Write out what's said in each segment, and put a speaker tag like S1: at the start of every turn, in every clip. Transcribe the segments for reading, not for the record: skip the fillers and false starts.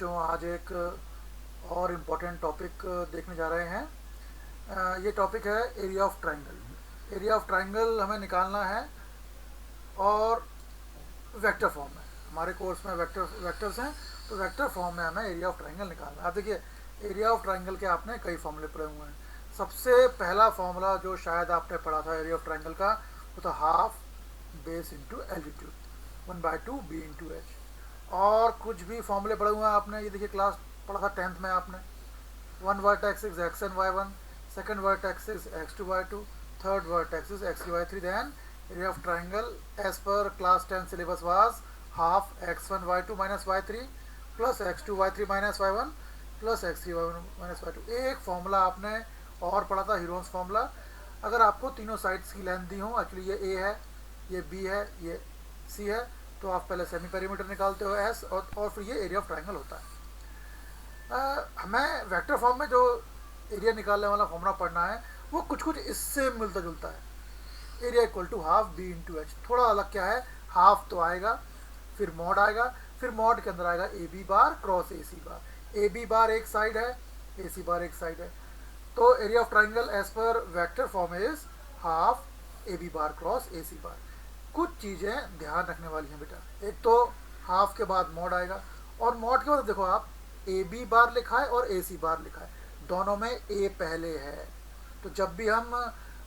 S1: बच्चों, आज एक और इम्पोर्टेंट टॉपिक देखने जा रहे हैं। ये टॉपिक है area of triangle. Area of triangle हमें निकालना है और वेक्टर फॉर्म में। हमारे कोर्स में वेक्टर्स हैं, तो वेक्टर फॉर्म में हमें एरिया ऑफ ट्रायंगल निकालना है। अब देखिए, एरिया ऑफ ट्रायंगल के आपने कई फॉर्मूले पढ़े हुए हैं। सबसे पहला फॉर्मूला जो शायद आपने पढ़ा था एरिया ऑफ ट्रायंगल का, वो था half base into altitude, 1/2 b into h. और कुछ भी फॉर्मूले पढ़े हुए हैं आपने, ये देखिए क्लास पढ़ा था 10th में आपने। One vertex is x n y one, second vertex is x two y two, third vertex is x three y three. Then area of triangle as per class 10 syllabus was half x one y two minus y three plus x two y three minus y one plus x three y one minus y two. एक formula आपने और पढ़ा था, Heron's formula. अगर आपको तीनों sides की length दी हो, एक्चुअली ये ए है, ये बी है, ये सी है, तो आप पहले सेमी पेरीमीटर निकालते हो एस, और फिर ये एरिया ऑफ ट्राइंगल होता है। हमें वेक्टर फॉर्म में जो एरिया निकालने वाला फॉर्मूला पढ़ना है, वो कुछ कुछ इससे मिलता जुलता है। Area equal to half b into h. थोड़ा अलग क्या है, हाफ तो आएगा, फिर मॉड आएगा, फिर मॉड के अंदर आएगा A B bar cross A C bar. A B bar एक साइड है, ए सी बार एक साइड है। तो एरिया ऑफ ट्राइंगल एज पर vector form is half A B bar cross A C bar. कुछ चीज़ें ध्यान रखने वाली हैं बेटा। एक तो हाफ के बाद मॉड आएगा, और मॉड के बाद देखो आप, ए बी बार लिखा है और ए सी बार लिखा है, दोनों में ए पहले है। तो जब भी हम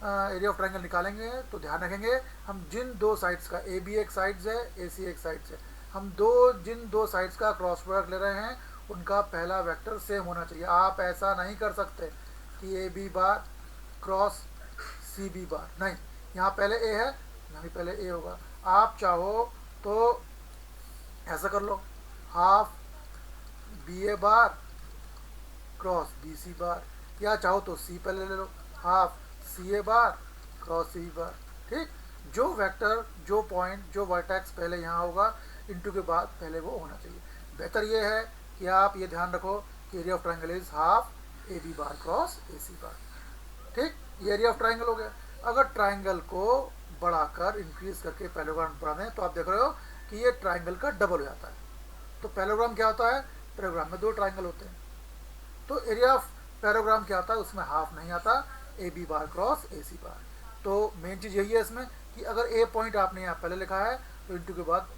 S1: एरिया ऑफ ट्रायंगल निकालेंगे तो ध्यान रखेंगे, हम जिन दो साइड्स का, ए बी एक साइड्स है, ए सी एक साइड्स है, हम जिन दो साइड्स का क्रॉस प्रोडक्ट ले रहे हैं, उनका पहला वेक्टर सेम होना चाहिए। आप ऐसा नहीं कर सकते कि A B bar cross C B bar, नहीं, यहाँ पहले ए है, यहाँ भी पहले ए होगा। आप चाहो तो ऐसा कर लो, हाफ बी ए बार क्रॉस बी सी बार, या चाहो तो सी पहले ले लो, हाफ सी ए बार क्रॉस सी बार। ठीक, जो वेक्टर, जो पॉइंट, जो वर्टेक्स पहले यहाँ होगा, इंटू के बाद पहले वो होना चाहिए। बेहतर ये है कि आप ये ध्यान रखो कि area of triangle is half A B bar cross A C bar. ठीक, ये एरिया ऑफ ट्रायंगल हो गया। अगर ट्रायंगल को बढ़ाकर इंक्रीज करके पैरेललोग्राम बढ़ा दें, तो आप देख रहे हो कि ये ट्रायंगल का डबल हो जाता है। तो पैरेललोग्राम क्या होता है, पैरेललोग्राम में दो ट्रायंगल होते हैं। तो एरिया ऑफ पैरेललोग्राम क्या होता है, उसमें हाफ नहीं आता, ए B bar cross A C bar. तो मेन चीज़ यही है इसमें कि अगर ए पॉइंट आपने यहाँ पहले लिखा है, तो इंटू के बाद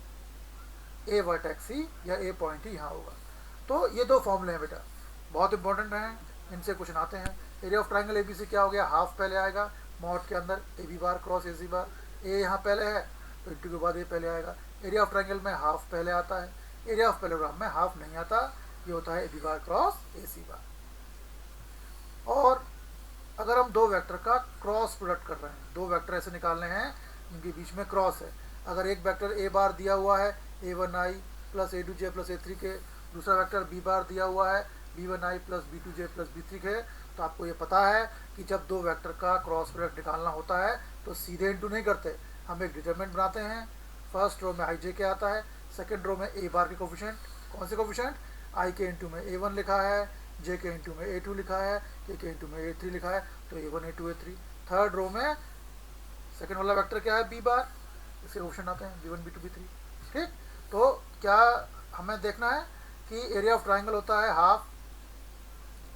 S1: ए वर्टेक्स ही या ए पॉइंट ही यहाँ होगा। तो ये दो फॉर्मूले हैं बेटा, बहुत इंपॉर्टेंट हैं, इनसे क्वेश्चन आते हैं। Area of triangle A B C क्या हो गया, हाफ पहले आएगा मॉड के अंदर, ए B bar cross A C bar. ए यहाँ पहले है, तो इंटू के बाद ए पहले आएगा। एरिया ऑफ ट्रायंगल में हाफ पहले आता है, एरिया ऑफ पैरेललोग्राम में हाफ नहीं आता, ये होता है ए B bar cross A C बार। और अगर हम दो वेक्टर का क्रॉस प्रोडक्ट कर रहे हैं, दो वेक्टर ऐसे निकालने हैं जिनके बीच में क्रॉस है। अगर एक वेक्टर ए बार दिया हुआ है, A one I plus A two J plus A three K, दूसरा वेक्टर बी बार दिया हुआ है, B one I plus B two J plus B three K, तो आपको ये पता है कि जब दो वेक्टर का क्रॉस प्रोडक्ट निकालना होता है तो सीधे इंटू नहीं करते, हम एक डिटरमिनेंट बनाते हैं। फर्स्ट रो में आई जे के आता है, सेकेंड रो में ए बार के कोफिशिएंट। कौन से कोफिशिएंट, आई के इंटू में ए वन लिखा है, जे के इंटू में ए टू लिखा है, के इंटू में ए थ्री लिखा है, तो A one A two A three. Third row में सेकेंड वाला वेक्टर क्या है, बी बार, इसके ऑप्शन आते हैं b one b two b three. ठीक, तो क्या हमें देखना है कि एरिया ऑफ ट्रायंगल होता है half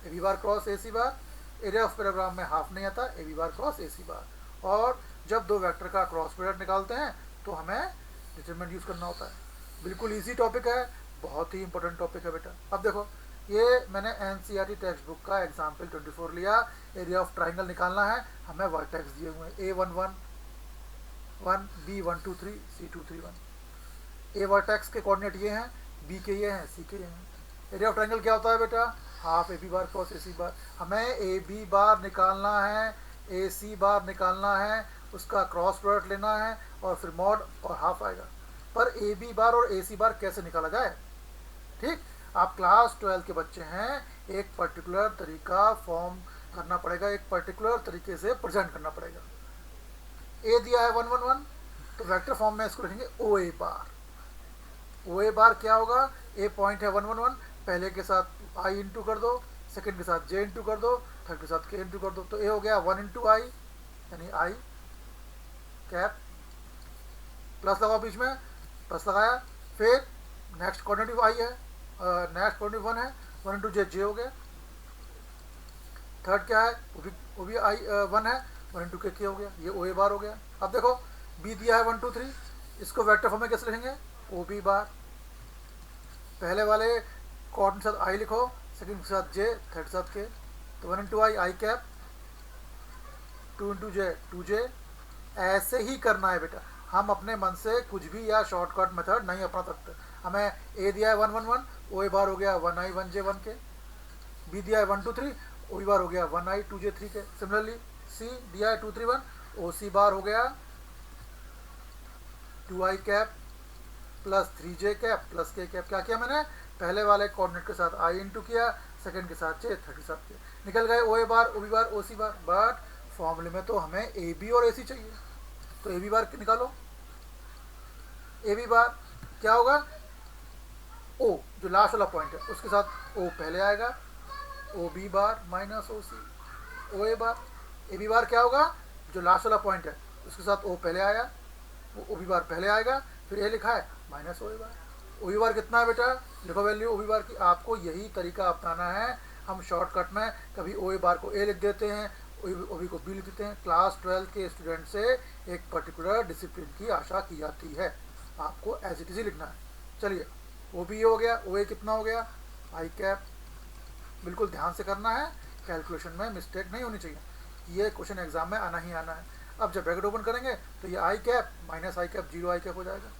S1: A B bar cross A C bar. Area of parallelogram में हाफ नहीं आता, ए B bar cross A C बार। और जब दो वेक्टर का क्रॉस प्रोडक्ट निकालते हैं तो हमें डिटरमिनेंट यूज़ करना होता है। बिल्कुल ईजी टॉपिक है, बहुत ही इंपॉर्टेंट टॉपिक है बेटा। अब देखो, ये मैंने एनसीईआरटी टेक्स्ट बुक का एग्जाम्पल 24 लिया। एरिया ऑफ ट्राइंगल निकालना है, हमें वर्टेक्स दिए हुए हैं A one one one, B one two three, C two three one. A vertex के कोऑर्डिनेट ये हैं, बी के ये हैं, सी के ये हैं। एरिया ऑफ ट्राइंगल क्या होता है बेटा, half A B bar cross A C bar. हमें ए बी बार निकालना है, ए सी बार निकालना है, उसका क्रॉस प्रोडक्ट लेना है, और फिर मॉड और हाफ आएगा। पर ए बी बार और ए सी बार कैसे निकाला जाए, ठीक, आप क्लास 12 के बच्चे हैं, एक पर्टिकुलर तरीका फॉर्म करना पड़ेगा, एक पर्टिकुलर तरीके से प्रेजेंट करना पड़ेगा। ए दिया है 1 1 1, तो वेक्टर फॉर्म में इसको लिखेंगे ओ ए बार। ओ ए बार क्या होगा, ए पॉइंट है 1 1 1, पहले के साथ आई इंटू कर दो, सेकंड के साथ जे इंटू कर दो, थर्ड के साथ के इंटू कर दो, तो ए हो गया 1 इंटू आई, यानी आई कैप, प्लस लगाओ बीच में, प्लस लगाया, फिर नेक्स्ट कोऑर्डिनेट आई है, नेक्स्ट पॉइंट 1 है, 1 इंटू जे हो गया। थर्ड क्या है, वो भी आई 1 है, 1 इंटू के हो गया, ये ओ ए बार हो गया। अब देखो बी दिया है 1 2 3, इसको वेक्टर फॉर्म में कैसे लिखेंगे, ओ बी बार। पहले वाले कोऑर्डिनेट के साथ आई लिखो, सेकंड के साथ जे, थर्ड के साथ के। तो 1 इंटू आई कैप, 2 इंटू जे 2 जे। ऐसे ही करना है बेटा, हम अपने मन से कुछ भी या शॉर्टकट मेथड नहीं अपना सकते। हमें ए दिया है 1 1 1, ओ ए बार हो गया 1 आई 1 जे 1 के। बी दिया है 1 2 3, ओ बी बार हो गया 1 आई 2 जे 3 के। सिमिलरली सी दिया है 2 3 1, ओ सी बार हो गया 2 आई कैप प्लस 3 जे कैप प्लस के कैप। क्या किया मैंने, पहले वाले कोऑर्डिनेट के साथ आई इंटू किया, सेकंड के साथ जे, थर्ड के साथ के, निकल गए ओ A bar, O B bar, O C bar. But फॉर्मूले में तो हमें ए बी और ए सी चाहिए, तो ए बी बार निकालो। ए बी बार क्या होगा, ओ जो लास्ट वाला पॉइंट है उसके साथ ओ पहले आएगा, O B bar minus O C. O A bar, A B bar क्या होगा, जो लास्ट वाला पॉइंट है उसके साथ ओ पहले आया, वो ओ बी बार पहले आएगा, फिर ए लिखा है minus O A bar. O B बार कितना है बेटा, लिखो वैल्यू ओ बी बार की। आपको यही तरीका अपनाना है। हम शॉर्टकट में कभी ओ ए बार को ए लिख देते हैं, ओ बी को बी लिख देते हैं। क्लास 12 के स्टूडेंट से एक पर्टिकुलर डिसिप्लिन की आशा की जाती है, आपको एज इट इज ही लिखना है। चलिए ओ बी हो गया, ओ ए कितना हो गया, आई कैप। बिल्कुल ध्यान से करना है, कैलकुलेशन में मिस्टेक नहीं होनी चाहिए, ये क्वेश्चन एग्जाम में आना ही आना है। अब जब ब्रैकेट ओपन करेंगे तो ये आई कैप माइनस आई कैप 0 आई कैप हो जाएगा,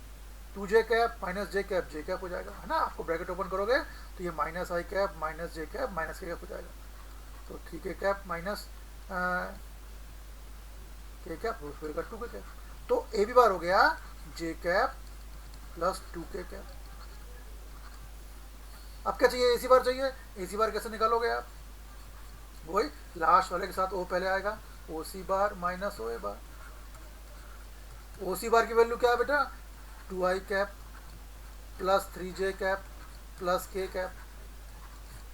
S1: 2 जे कैप माइनस जे कैप हो जाएगा, है ना। आपको ब्रैकेट ओपन करोगे तो ये माइनस आई कैप माइनस जे कैप माइनस के कैप हो जाएगा। तो 3 के कैप माइनस के कैप होगा 2 के कैप। तो ए बी बार हो गया जे कैप प्लस 2 के कैप। अब क्या चाहिए, ए सी बार चाहिए। ए सी बार कैसे निकालोगे आप, वही लास्ट वाले के साथ ओ पहले आएगा, ओ सी बार माइनस ओ ए बार। ओ सी बार की वैल्यू क्या है बेटा, 2 आई कैप प्लस 3 जे कैप प्लस के कैप।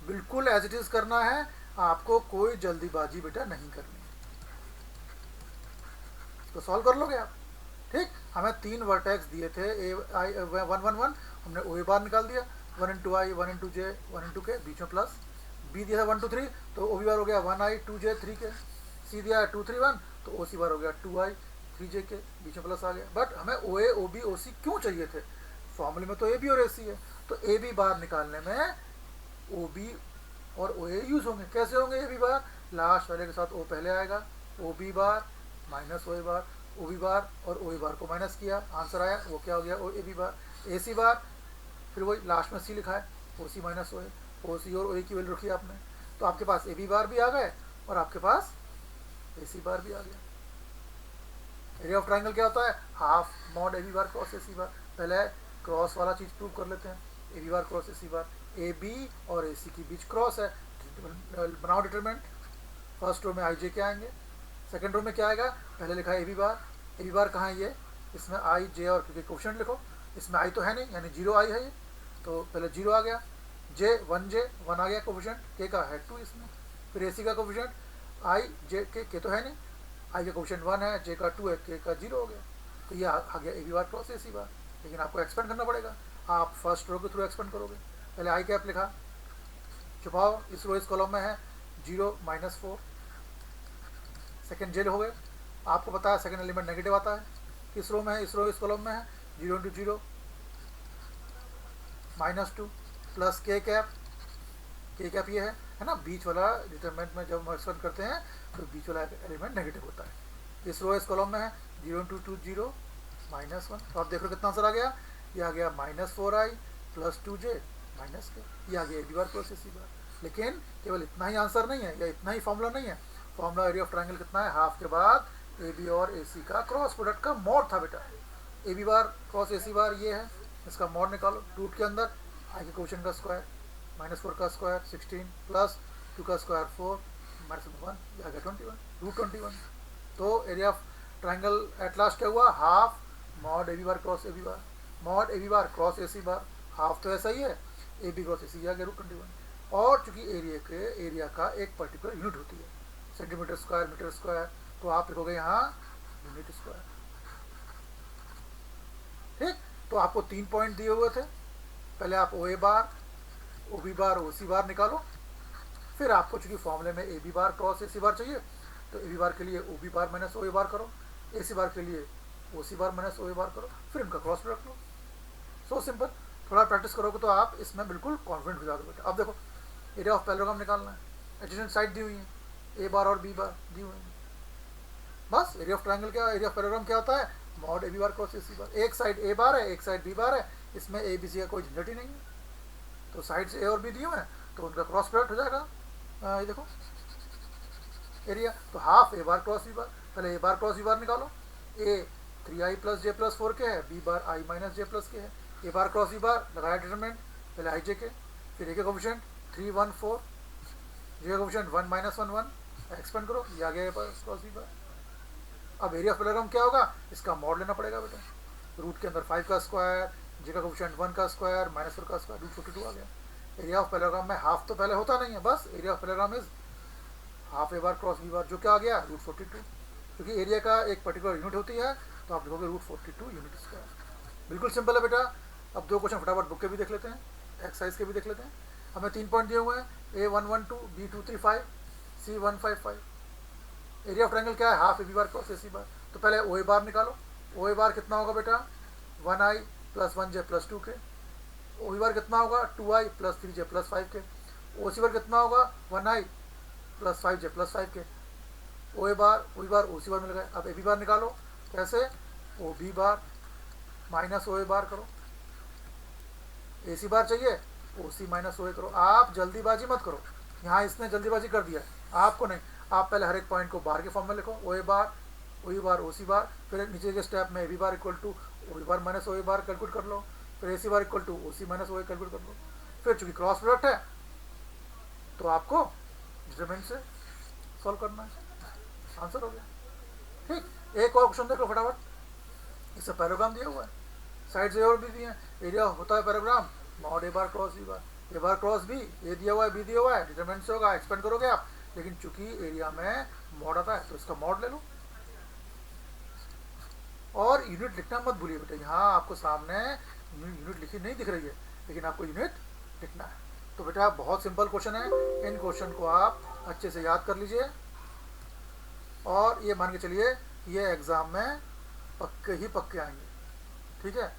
S1: बिल्कुल एज इट इज करना है, आपको कोई जल्दीबाजी बेटा नहीं करनी। तो सॉल्व कर लोगे आप, ठीक। हमें 3 वर्टेक्स दिए थे, ए आई 1 1 1, हमने ओ ए बार निकाल दिया, 1 इंटू आई 1 इंटू जे 1 इंटू के, बीच में प्लस। बी दिया था 1 2 3, तो ओ बी बार हो गया 1 आई 2 जे 3 के। सी दिया है 2 3 1, तो ओ सी बार हो गया 2 आई 3 जे के, बीच में प्लस आ गया। बट हमें ओ ए ओ बी ओ सी क्यों चाहिए थे, फॉर्मूले में तो ए बी और ए सी है। तो ए बी बार निकालने में ओ बी और ओ ए यूज होंगे। कैसे होंगे ए बी बार, लास्ट वाले के साथ ओ पहले आएगा, O B bar minus O A bar, O B बार और ओ ए बार को माइनस किया, आंसर आया, वो क्या हो गया, ओ ए बी बार। ए सी बार फिर वही लास्ट में सी लिखा है, ओ सी माइनस ओ ए, ओ सी और ओ ए की वैल्यू रखी आपने, तो आपके पास ए बी बार भी आ गए और आपके पास ए सी बार भी आ गया। एरिया ऑफ ट्राइंगल क्या होता है, half mod A B bar cross A C bar. पहले क्रॉस वाला चीज़ प्रूव कर लेते हैं, A B bar cross A C bar, A B और ए सी के बीच क्रॉस है, बनाओ डिटरमिनेंट। फर्स्ट रो में आई जे क्या आएंगे, सेकंड रो में क्या आएगा, पहले लिखा है ए बी बार कहाँ है ये, इसमें आई जे और क्योंकि कोफिशिएंट लिखो, इसमें आई तो है नहीं यानी 0 आई है ये, तो पहले 0 आ गया, जे 1 आ गया कोफिशिएंट, के का है 2 इसमें, फिर ए सी का कोफिशिएंट आई जे के तो है नहीं, आई का कोफिशिएंट 1 है, जे का 2 है, के का 0 हो गया। तो ये आ गया ए B bar cross A C बार। लेकिन आपको एक्सपेंड करना पड़ेगा, आप फर्स्ट रो के थ्रू एक्सपेंड करोगे। पहले आई कैप लिखा, छुपाओ, इस रो इस कॉलम में है 0 -4, सेकेंड जे हो गए, आपको पता है सेकेंड एलिमेंट नेगेटिव आता है, किस रो में है, इस रो इस कॉलम में है, 0 इंटू 0 -2 प्लस के कैप ये है ना, बीच वाला डिटरमिनेंट में जब हम एक्सपेंड करते हैं तो बीच वाला एलिमेंट नेगेटिव होता है। इस रो इस कॉलम में है 0 इंटू 2 0 -1, तो आप देख रहे हो कितना आंसर आ गया, ये आ गया -4i प्लस 2j माइनस के, ये आ गया ए बी बार प्लस ए सी बार। लेकिन केवल इतना ही आंसर नहीं है या इतना ही फॉर्मूला नहीं है, फॉर्मूला एरिया ऑफ ट्रायंगल कितना है, हाफ के बाद ए बी और ए सी का क्रॉस प्रोडक्ट का मॉड था बेटा। ए B bar cross A C बार ये है, इसका मॉड निकालो, रूट के अंदर आई के क्वेश्चन का स्क्वायर -4 का स्क्वायर 16 प्लस 2 का स्क्वायर 4 -1 ये आ गया 21 रूट 21। तो area of triangle at last क्या हुआ, half mod A B bar cross A B bar, mod A B bar cross A C bar, half तो ऐसा ही है, ए बी क्रॉस ए सी आ गया रूट 21। और चूंकि एरिया का एक पर्टिकुलर यूनिट होती है, सेंटीमीटर स्क्वायर मीटर स्क्वायर, तो आप लिखोगे यहाँ यूनिट स्क्वायर, ठीक। तो आपको 3 पॉइंट दिए हुए थे, पहले आप ओ ए बार ओ बी बार ओ सी बार निकालो। फिर आपको चूंकि फॉर्मूले में A B bar cross A C बार चाहिए, तो ए बी बार के लिए ओ B bar minus O A बार करो, ए सी बार के लिए ओ सी बार माइनस ओ ए बार करो, फिर इनका क्रॉस प्रोडक्ट लो। So simple. थोड़ा प्रैक्टिस करोगे तो आप इसमें बिल्कुल कॉन्फिडेंट हो जाओगे बेटा। अब देखो एरिया ऑफ पैरेललोग्राम निकालना है, एडजेसेंट साइड दी हुई है, ए बार और बी बार दी हुई है। बस एरिया ऑफ ट्रायंगल क्या, एरिया ऑफ पैरेललोग्राम क्या होता है, mod A B bar cross A C bar. एक साइड ए बार है, एक साइड बी बार है, इसमें ए बी सी का कोई झंझट ही नहीं है। तो साइड से ए और बी दिए हुए हैं, तो उनका क्रॉस प्रोडक्ट हो जाएगा। ये देखो एरिया, तो half A bar cross B बार। पहले ए बार क्रॉस बी बार निकालो। ए 3i प्लस जे प्लस 4 के है, बी बार आई माइनस जे प्लस के है। ए बार क्रॉस बी बार लगाया डिटरमिनेंट, पहले आई जे के, फिर ए के कोफिशिएंट 3 1 4, जे का कोफिशिएंट 1 माइनस 1 1, एक्सपेंड करो, ये आ गया ए बार क्रॉस बी बार। अब एरिया ऑफ पैरेललोग्राम क्या होगा, इसका मॉड लेना पड़ेगा बेटा। रूट के अंदर 5 का स्क्वायर, जे का कोफिशिएंट 1 का स्क्वायर माइनस 4 का स्क्वायर, रूट 42 आ गया। एरिया ऑफ पैरेललोग्राम में हाफ तो पहले होता नहीं है, बस area of parallelogram is half A bar cross B bar, जो क्या आ गया रूट 42। क्योंकि एरिया का एक पर्टिकुलर यूनिट होती है, तो आप लिखोगे रूट 42 यूनिट स्क्वायर। बिल्कुल सिंपल है बेटा। अब दो क्वेश्चन फटाफट बुक के भी देख लेते हैं, एक्सरसाइज के भी देख लेते हैं। हमें 3 पॉइंट दिए हुए हैं, A 1 1 2, B 2 3 5, C 1 5 5। Area of triangle क्या है, half A B bar cross A C bar. तो पहले ओ ए बार निकालो। ओ ए बार कितना होगा बेटा, 1i प्लस 1 जे प्लस 2 के। ओ बी बार कितना होगा, 2i प्लस 3 जे प्लस 5 के। ओ सी बार कितना होगा, 1i प्लस 5 जे प्लस 5 के। ओ ए बार ओ बी बार ओ सी बार मिल गए। अब ए बी बार निकालो, कैसे, ओ B bar minus O A बार करो। ए सी बार चाहिए, ओ सी माइनस ओ ए करो। आप जल्दीबाजी मत करो, यहाँ इसने जल्दीबाजी कर दिया, आपको नहीं। आप पहले हर एक पॉइंट को बार के फॉर्म में लिखो, ओ ए बार ओ बी बार ओ सी बार, फिर नीचे के स्टेप में A B bar equal to O B bar minus O A bar calculate कर लो, फिर A C bar equal to O C minus O A calculate कर लो। फिर चूंकि क्रॉस प्रोडक्ट है, तो आपको डिटरमिनेंट से सॉल्व करना है। आंसर हो गया। ठीक, एक और क्वेश्चन देखो फटाफट। इससे पैराग्राम दिया हुआ है, साइड से और भी दिए हैं। एरिया होता है पैराग्राम मॉड ए बार क्रॉस बी बार। ए बार क्रॉस बी, ए दिया हुआ है बी दिया हुआ है, डिटरमिनेंट से होगा, एक्सपेंड करोगे आप। लेकिन चूंकि एरिया में मॉड आता है, तो इसका मॉड ले लो। और यूनिट लिखना मत भूलिए बेटा, यहाँ आपको सामने यूनिट लिखी नहीं दिख रही है, लेकिन आपको यूनिट लिखना है। तो बेटा बहुत सिंपल क्वेश्चन है, इन क्वेश्चन को आप अच्छे से याद कर लीजिए, और ये मान के चलिए ये एग्ज़ाम में पक्के ही पक्के आएंगे। ठीक है।